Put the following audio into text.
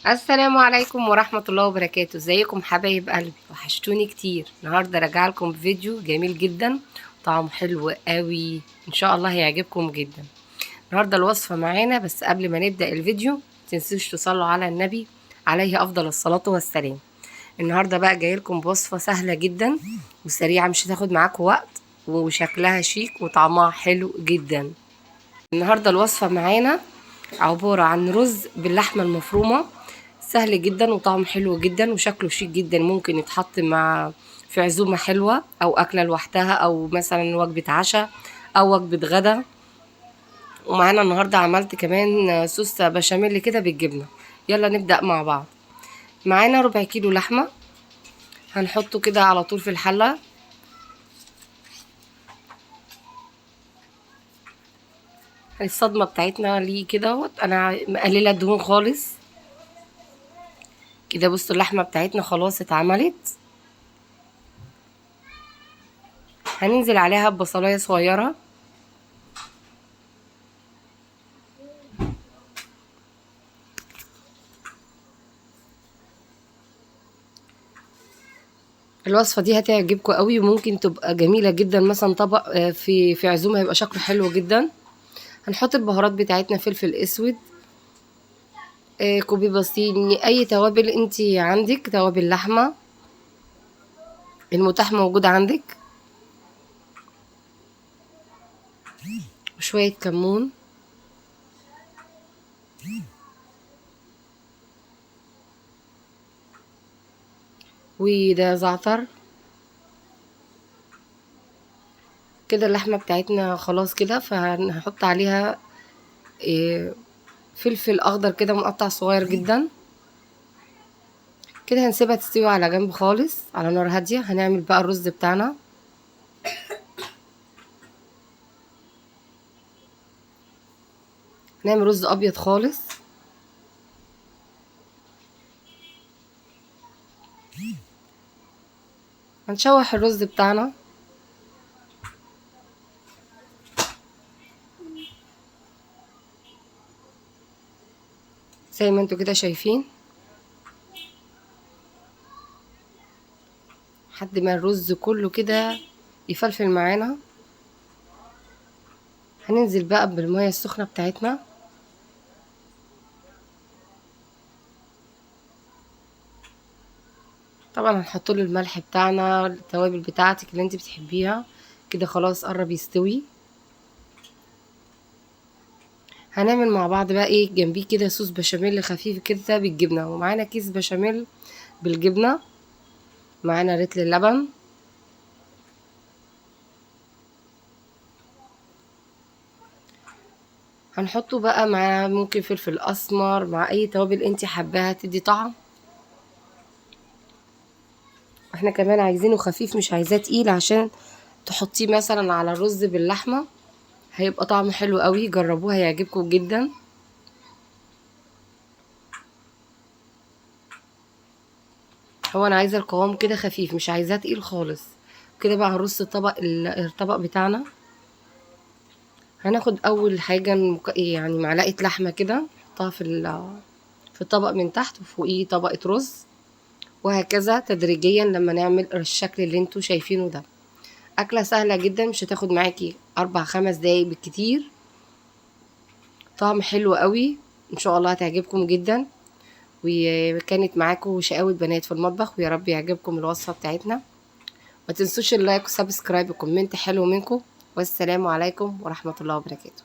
السلام عليكم ورحمة الله وبركاته. ازيكم حبايب قلبي؟ وحشتوني كتير. النهاردة راجع لكم بفيديو جميل جدا، طعمه حلو قوي، ان شاء الله هيعجبكم جدا. النهاردة الوصفة معانا، بس قبل ما نبدأ الفيديو متنسوش تصلوا على النبي عليه افضل الصلاة والسلام. النهاردة بقى جاي لكم بوصفة سهلة جدا وسريعة، مش هتاخد معاكم وقت، وشكلها شيك وطعمها حلو جدا. النهاردة الوصفة معانا عبارة عن رز باللحمة المفرومة، سهل جدا وطعمه حلو جدا وشكله شيك جدا. ممكن يتحط مع في عزومة حلوة أو أكلة لوحدها، أو مثلا وجبة عشاء أو وجبة غدا. ومعانا النهاردة عملت كمان صوص بشاميل كده بالجبنة. يلا نبدأ مع بعض. معانا ربع كيلو لحمة، هنحطه كده على طول في الحلة. الصدمة بتاعتنا ليه كده، أنا مقللة الدهون خالص كده. بصوا اللحمة بتاعتنا خلاص اتعملت. هننزل عليها ببصلاية صغيرة، الوصفة دي هتعجبكم قوي وممكن تبقى جميلة جدا، مثلا طبق في عزومة هيبقى شكله حلو جدا. هنحط البهارات بتاعتنا، فلفل اسود، كوبي بصيني، اي توابل انتي عندك، توابل لحمة المتاح موجود عندك، وشوية كمون، وده زعتر. كده اللحمة بتاعتنا خلاص كده، فهنحط عليها فلفل اخضر كده مقطع صغير جدا. كده هنسيبها تستوي على جنب خالص على نار هادية. هنعمل بقى الرز بتاعنا. هنعمل رز ابيض خالص. هنشوح الرز بتاعنا زي ما انتوا كده شايفين، لحد ما الرز كله كده يفلفل معانا. هننزل بقى بالمية السخنة بتاعتنا. طبعا هنحط له الملح بتاعنا، التوابل بتاعتك اللي انت بتحبيها. كده خلاص قرب يستوي. هنعمل مع بعض بقى ايه جنبيه كده صوص بشاميل خفيف كده بالجبنة. ومعانا كيس بشاميل بالجبنة، معانا رتل اللبن، هنحطه بقى مع ممكن فلفل اسمر، مع اي توابل انت حباها تدي طعم. احنا كمان عايزينه خفيف، مش عايزاه تقيل، عشان تحطيه مثلا على الرز باللحمة هيبقى طعمه حلو قوي. جربوه هيعجبكم جدا. هو انا عايزه القوام كده خفيف، مش عايزاه تقيل خالص. كده بقى هنرص الطبق بتاعنا. هناخد اول حاجه يعني معلقه لحمه كده، نحطها في الطبق من تحت، وفوقيه طبقه رز، وهكذا تدريجيا لما نعمل الشكل اللي انتوا شايفينه ده. اكله سهله جدا، مش هتاخد معاكي 4 5 دقايق بالكتير. طعم حلو قوي، ان شاء الله هتعجبكم جدا. وكانت معاكم شقاوة بنات في المطبخ، ويا رب يعجبكم الوصفه بتاعتنا. ما تنسوش اللايك والسبسكرايب وكومنت حلو منكم. والسلام عليكم ورحمه الله وبركاته.